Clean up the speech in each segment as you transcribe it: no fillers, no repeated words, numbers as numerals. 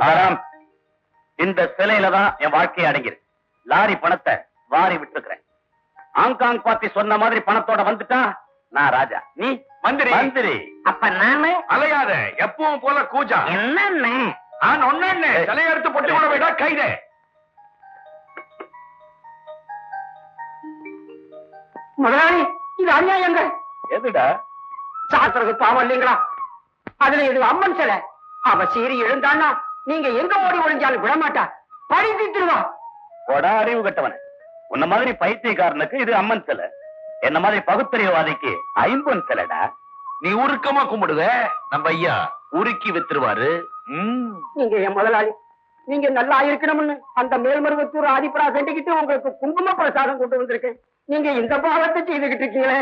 ஆறாம் இந்த சிலையில தான் என் வாழ்க்கையை அடங்கிரு. லாரி பணத்தை வாரி விட்டுக்கிறேன். ஹாங்காங் பார்ட்டி சொன்ன மாதிரி பணத்தோட வந்துட்டா நான் ராஜா, நீ மந்திரி. மந்திரி அப்ப நானு அலையாத, எப்பவும் போல கூஜா. என்ன ஒன்னு சிலையை எடுத்து பொட்டி கூட விட கைது. முதலாளி, இது அநியாயங்க. எதுடா சாத்திரக்கு பாவம் இல்லைங்களா? அதுல இது அம்மன் சிலை. அவ சீறி எழுந்தான்னா நீங்க எங்க ஓடி ஒழிஞ்சாலும் விடமாட்டா, பழி தீத்துருவா. கொடா அறிவு கட்டவன. உன்ன மாதிரி பைத்தியக்காரனுக்கு இது அம்மன் சிலை, என்ன மாதிரி பகுத்தறிவாதிக்கு ஐம்பொன் சிலைடா. நீ உருக்கமா கும்பிடுவ, நம்ம ஐயா உருக்கி வித்துருவாரு. நீங்க என் முதலாளி, நீங்க நல்லா இருக்கணும்னு அந்த மேல்மருவத்தூர் ஆதிபரா சென்றுகிட்டு உங்களுக்கு குங்கும பிரசாதம் கொண்டு வந்திருக்கேன். நீங்க இந்த பாவத்தை செய்துகிட்டு இருக்கீங்களே.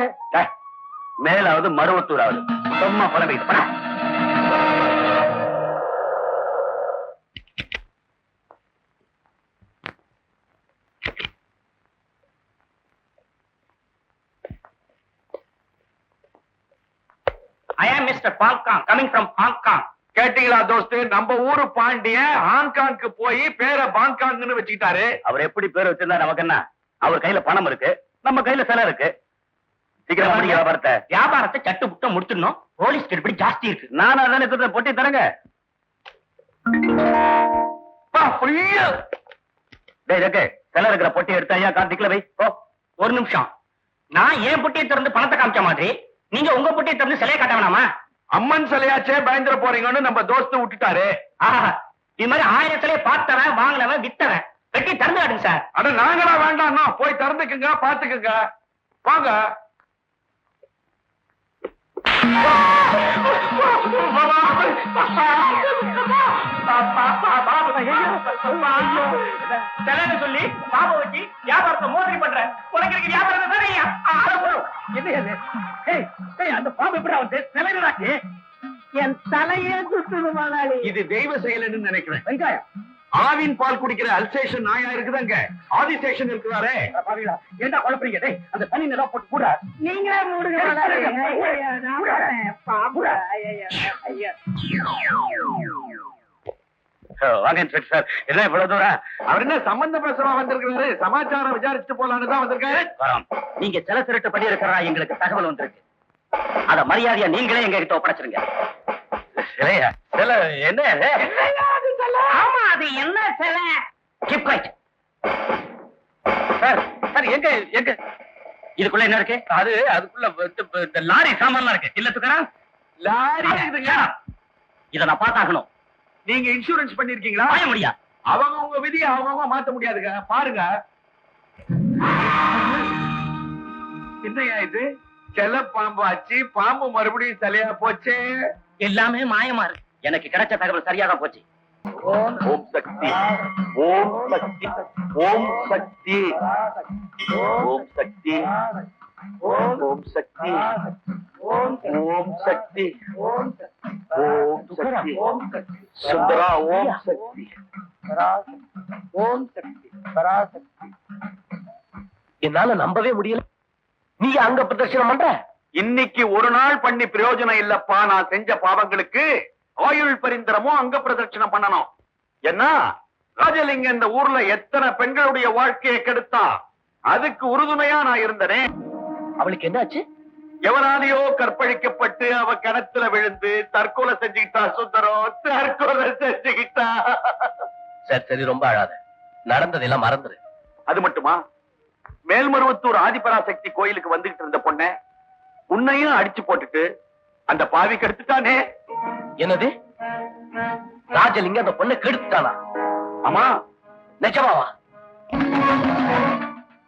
மேலாவது மருவத்தூராவது சும்மா பரவிட்டு. I am Mr. Pankang, coming from Hong Kong. கேட்டீங்களா தோஸ்து, நம்ம ஊரு பாண்டிய ஹாங்காங்க்கு போய் பேரை பாங்காங்னு வச்சுக்கிட்டாரு. அவர் எப்படி பேர் வச்சிருந்தா நமக்கு என்ன? அவர் கையில பணம் இருக்கு, நம்ம கையில சிலை இருக்கு. சீக்கிரமா வியாபாரத்தை சட்டு புட்ட முடிச்சிடணும். போலீஸ் கெடுபடி ஜாஸ்தி இருக்கு. நான் அதானே சொல்றேன், பொட்டி தரங்க. சிலை இருக்கிற பொட்டி எடுத்து ஐயா கார்த்திக்ல வை. ஒரு நிமிஷம், நான் ஏன் பொட்டியை திறந்து பணத்தை காமிச்ச மாதிரி நீங்க உங்க பொட்டியை திறந்து சிலையை காட்ட வேணாமா? அம்மன் சிலையாச்சே பயந்துட போறீங்கன்னு நம்ம தோஸ்து விட்டுட்டாரு. இது மாதிரி 1000 சிலையை பார்த்தவன் வாங்கினவன் வித்தவன் பெட்டி திறந்து காட்டுங்க சார். அட நாங்களா வேண்டாம், போய் திறந்துக்குங்க, பாத்துக்குங்க, வாங்க. சொல்லி பாபா வச்சு வியாபாரத்தை மோசடி பண்ற உனக்கு வியாபாரம் அந்த பாம்பு எப்படி வந்து சிலைக்கு என் தலையே சுத்துது முதலாளி. இது தெய்வ செயல்னு நினைக்கிறேன். வெங்காயம் ஆவின் பால் குடிக்கிற அல்சேஷன் நாயா இருக்குதாங்க, ஆதிசேஷன் இருக்கிறாரே. என்ன குழப்பறீங்க? அந்த பனி நிலம் போட்டு கூட நீங்களே மூடுங்க. வாங்க இன்ஸ்பெக்டர், என்ன இவ்வளவு தூரம்? அவர் என்ன சம்பந்த பேசுறா வந்திருக்கிறாரு, சமாச்சாரம் விசாரிச்சுட்டு போலான்னு தான் வந்திருக்காரு. நீங்க சில திருட்டு பண்ணி இருக்கிறா எங்களுக்கு தகவல் வந்திருக்கு. அத மரியாதையா நீங்களே எங்க கிட்ட ஒப்படைச்சிருங்க. சிலையா? சிலை என்ன? ஆமா, அது என்ன சிலை? Keep quiet. சார் சார், எங்க எங்க இதுக்குள்ள என்ன இருக்கு? அதுக்குள்ள லாரி சாமான்லாம் இருக்கு. இல்ல துக்கரா, லாரி இருக்குதுங்க. இத நான் பார்த்தாகணும். நீங்க இன்சூரன்ஸ் பண்ணிருக்கீங்களா? வாய முடியா. அவங்க உங்க விதியை அவங்க மாத்த முடியாதுங்க. பாருங்க, என்னையா இது? செல பாம்பு ஆச்சு, பாம்பு மறுபடியும் சிலையா போச்சு. எல்லாமே மாயமா இருக்கு. எனக்கு கிடைச்ச தகவல் சரியாக போச்சு. ஓம் சக்தி, ஓம் சக்தி, ஓம் சக்தி, ஓம் சக்தி, ஓம் சக்தி, ஓம் சக்தி, ஓம் சக்தி, சுந்தரா ஓம் சக்தி, ஓம் சக்தி, பராசக்தி. என்னால நம்பவே முடியல. நீ அங்க பிரதர்ஷனம் பண்ற? இன்னைக்கு ஒரு நாள் பண்ணி பிரயோஜனம் இல்லப்பா. நான் செஞ்ச பாவங்களுக்கு ஆயுள் பரிந்தரமும் அங்க பிரதட்சணம் பண்ணணும். என்ன ராஜலிங்க இந்த ஊர்ல எத்தனை பெண்களுடைய வாழ்க்கையை கெடுத்தா, அதுக்கு உறுதுணையா நான் இருந்தனே. அவளுக்கு என்னாச்சு? எவனாலேயோ கற்பழிக்கப்பட்டு அவ கிணத்துல விழுந்து தற்கொலை செஞ்சுக்கிட்டா. சுந்தரம் தற்கொலை செஞ்சுக்கிட்டா. சரி சரி, ரொம்ப அழாத. நடந்ததெல்லாம் மறந்துரு. அது மட்டுமா, மேல்மருவத்தூர் ஆதிபராசக்தி கோயிலுக்கு வந்துகிட்டு இருந்த பொண்ண உன்னையும் அடிச்சு போட்டுட்டு அந்த பாவி கெடுத்துட்டானே. என்னது? ராஜலிங்க அந்த பொண்ணை கெடுத்துட்டானா? ஆமா. நிஜமாவா?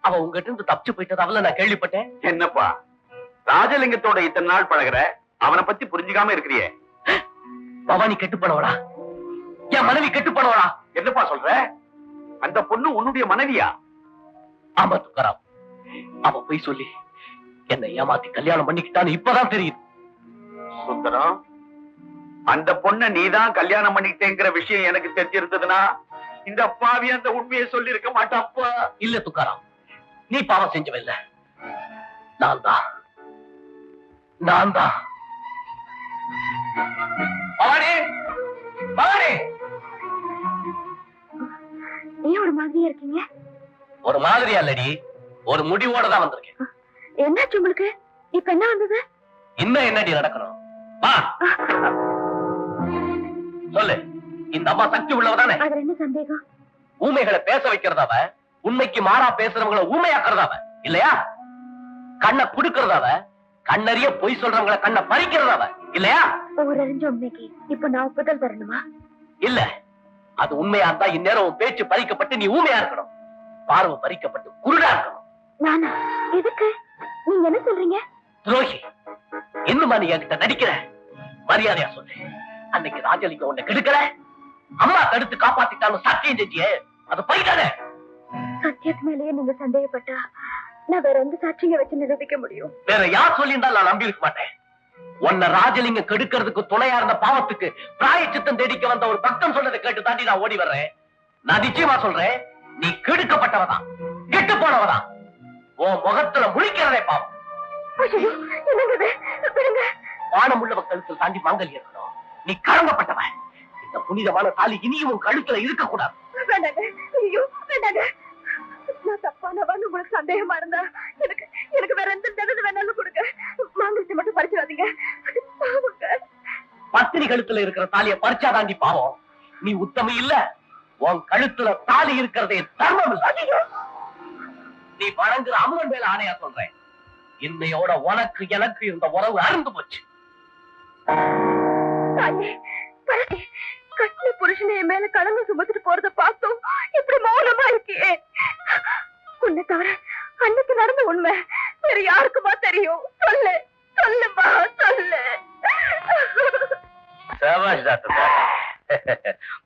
அவ உங்ககிட்ட இருந்து தப்பிச்சு போயிட்டதாவல நான் கேள்விப்பட்டேன். என்னப்பா ராஜலிங்கத்தோட இத்தனை நாள் பழகுற, அவனை பத்தி புரிஞ்சுக்காம இருக்கிறியே. பவானி கெட்டு போனவளா? என் மனைவி கெட்டு போனவளா? என்னப்பா சொல்ற? அந்த பொண்ணு உன்னுடைய மனைவியா? ஆமா துக்காராம், அவ போய் சொல்லி என்னை ஏமாத்தி கல்யாணம் பண்ணிக்கிட்டான்னு இப்பதான் தெரியுது. சுந்தரம், அந்த பொண்ணை நீதான் கல்யாணம் பண்ணிட்டேங்கிற விஷயம் எனக்கு தெரிஞ்சிருந்ததுன்னா இந்த அப்பாவி அந்த உண்மையை சொல்லி இருக்க மாட்டாப்பா. இல்ல துக்காராம், நீ பாவம் செஞ்சவில்லை. நான் தான் பவானி, பவானி, மாதிரியா இருக்கீங்க. ஒரு மாதிரி அல்லடி, ஒரு முடிவோட தான் வந்திருக்கேன். என்னாச்சு உங்களுக்கு? இப்ப என்ன வந்தது? இன்னும் என்னடி நடக்கணும்? வா சொல்லு. இந்த அம்மா சக்தி உள்ளவதானே? அதுல என்ன சந்தேகம்? ஊமைகளை பேச வைக்கிறதாவ, உண்மைக்கு மாறா பேசுறவங்களை ஊமையாக்குறதாவ இல்லையா? கண்ணை குடுக்கறதாவ, கண்ணறிய பொய் சொல்றவங்களை கண்ணை பறிக்கிறதாவ இல்லையா? ஊரறிஞ்ச உண்மைக்கு இப்ப நான் ஒப்புதல் தரணுமா? இல்ல, அது உண்மையா இருந்தா இந்நேரம் உன் பேச்சு பறிக்கப்பட்டு நீ ஊமையா இருக்கணும், பார்வை பறிக்கப்பட்டு குருடா இருக்கணும். நானா? எதுக்கு? நீங்க என்ன சொல்றீங்க? துரோகி, இன்னுமா நீ என்கிட்ட நடிக்கிற? மரியாதையா சொல்லு. அன்னைக்கு ராஜலிங்கம் உன்னை கெடுக்கல, அம்மா தடுத்து காப்பாத்திட்டாலும் சத்தியம் செஞ்சியே, அது போயிட்டானே. சத்தியத்து மேலேயே நீங்க சந்தேகப்பட்டா நான் வேற எந்த சாட்சிங்க வச்சு நிரூபிக்க முடியும்? வேற யார் சொல்லியிருந்தாலும் நான் நம்பி இருக்க மாட்டேன். உன்னை ராஜலிங்கம் கெடுக்கிறதுக்கு துணையா இருந்த பாவத்துக்கு பிராயச்சித்தம் தேடிக்க வந்த ஒரு பக்தன் சொன்னதை கேட்டு தாண்டி நான் ஓடி வர்றேன். நான் நிச்சயமா சொல்றேன், நீ கெடுக்கப்பட்டவதான், கெட்டு போனவதான். உன் முகத்துல முழிக்கிறதே பாவம். ஐயோ, என்னங்க இது? விடுங்க. வானம் உள்ள கழுத்தில் தாண்டி மாங்கல் இருக்கணும். நீ கலங்கப்பட்டவன். இந்த புனிதமான தாலி இனியும் உன் கழுத்துல இருக்கக்கூடாது. வேண்டாங்க. ஐயோ, வேண்டாங்க. நான் தப்பானவான்னு உங்களுக்கு சந்தேகமா இருந்தா எனக்கு எனக்கு வேற எந்த தடவை வேணாலும் கொடுங்க. மாங்கல்யத்தை மட்டும் பறிச்சிடாதீங்க. பத்தினி கழுத்துல இருக்கிற தாலிய பறிச்சா தாண்டி பாவம். நீ உத்தமி இல்ல, உன் கழுத்துல தாலி இருக்கிறதே தர்மம் இல்ல. நீ வணங்குற அம்மன் மேல ஆணையா சொல்றேன், இன்னையோட உனக்கு எனக்கு இருந்த உறவு அறுந்து போச்சு. கட்டின புருஷனை என் மேல கடந்து சுமத்துட்டு போறத பார்த்தோம் இப்படி மௌனமா இருக்கியே. உன்னை தவிர அன்னைக்கு நடந்த உண்மை வேற யாருக்குமா தெரியும்? சொல்லு, சொல்லுமா, சொல்லு. சபாஷ் டாக்டர்,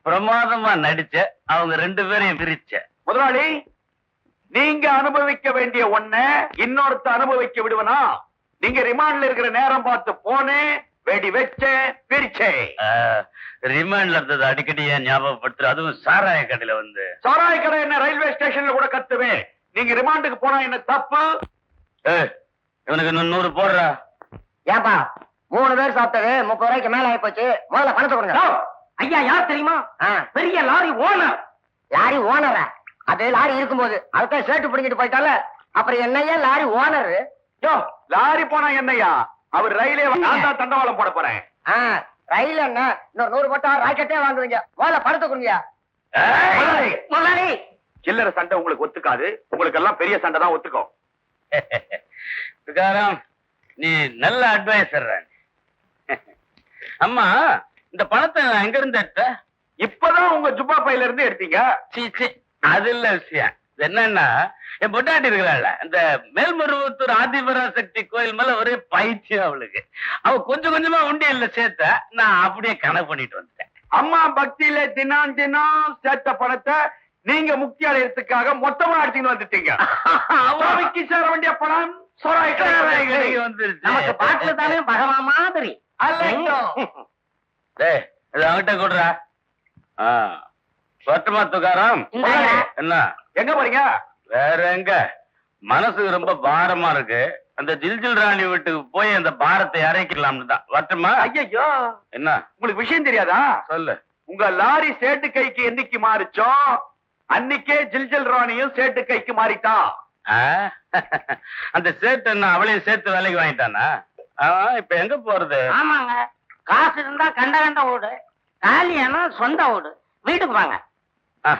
பிரமாதமா நடிச்ச. அவங்க ரெண்டு பேரையும் பிரிச்ச. முதலாளி, நீங்க அனுபவிக்க வேண்டிய ஒண்ண இன்னொருத்த அனுபவிக்க விடுவனா? நீங்க ரிமாண்ட்ல இருக்கிற நேரம் பார்த்து போனேன், வெடி வச்சேன், பிரிச்சேன். ரிமாண்ட்ல இருந்தது அடிக்கடி ஏன் ஞாபகப்படுத்துற? அதுவும் சாராய கடையில வந்து. சாராய கடை என்ன ரயில்வே ஸ்டேஷன்ல கூட கத்துவேன். நீங்க ரிமாண்டுக்கு போனா என்ன தப்பு? இவனுக்கு 100 போடுறா. ஏன்பா 3 பேர் சாப்பிட்டது 30 ரூபாய்க்கு மேல ஆகி போச்சு. முதல்ல பணத்தை கொடுங்க. ஐயா யார் தெரியுமா? பெரிய லாரி ஓனர். லாரி ஓனரா? அது லாரி இருக்கும்போது அதுதான் ஷர்ட் பிடிக்கிட்டு போயிட்டால, அப்புறம் என்னையா லாரி ஓனர்? யோ, லாரி போனா என்னையா? அவர் ரயிலே நான் தான் தண்டவாளம் போட போறேன். ரயில் என்ன இன்னொரு 100 போட்டா ராக்கெட்டே வாங்குவீங்க. முதல்ல பணத்தை கொடுங்க. முதலாளி, சில்லற சண்டை உங்களுக்கு ஒத்துக்காது, உங்களுக்கு எல்லாம் பெரிய சண்டை தான் ஒத்துக்கும். விகாரம், நீ நல்ல அட்வைசர். அம்மா, இந்த பணத்தை நான் எங்க இருந்து எடுத்த? இப்பதான் உங்க ஜுப்பா பையில இருந்து எடுத்தீங்க. சீ, அது இல்ல விஷயம். என்னன்னா, என் பொட்டாட்டி இருக்கிறாள், இந்த மேல்மருவத்தூர் ஆதிபராசக்தி கோயில் மேல ஒரே பைத்தியம் அவளுக்கு. அவ கொஞ்சம் கொஞ்சமா உண்டியல்ல சேர்த்த, நான் அப்படியே கணக்கு பண்ணிட்டு வந்துட்டேன். அம்மா பக்தியில தினம் தினம் சேர்த்த பணத்தை நீங்க முக்கிய அடையறதுக்காக மொத்தமா அடிச்சுன்னு வந்துட்டீங்க. சுவாமிக்கு சேர வேண்டிய பணம் வந்துருச்சு. நமக்கு பாட்டுல தானே பகவான் மாதிரி. அவங்கிட்ட கொடுறா. வட்டமா துகாரம். என்ன எங்க போறீங்க? வேற எங்க, மனசுக்கு ரொம்ப பாரமா இருக்கு. அந்த ஜில்ஜில் ராணி வீட்டுக்கு போய் அந்த பாரத்தை இறக்கிடலாம்னு தான். வட்டமா? ஐயோ, என்ன உங்களுக்கு விஷயம் தெரியாதா? சொல்லு. உங்க லாரி சேட்டு கைக்கு என்னைக்கு மாறிச்சோ அன்னைக்கே ஜில்ஜில் ராணியும் சேட்டு கைக்கு மாறிட்டான். அந்த சேட்டு என்ன அவளையும் சேர்த்து வேலைக்கு வாங்கிட்டானா? இப்ப எங்க போறது? ஆமாங்க, காசு இருந்தா கண்ட கண்ட ஓடு, காலியானா சொந்த ஓடு. வீட்டுக்கு வாங்க.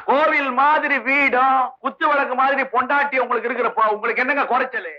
கோவில் மாதிரி வீடும் குத்து விளக்கு மாதிரி பொண்டாட்டி உங்களுக்கு இருக்கிறப்போ உங்களுக்கு என்னங்க குறைச்சலு?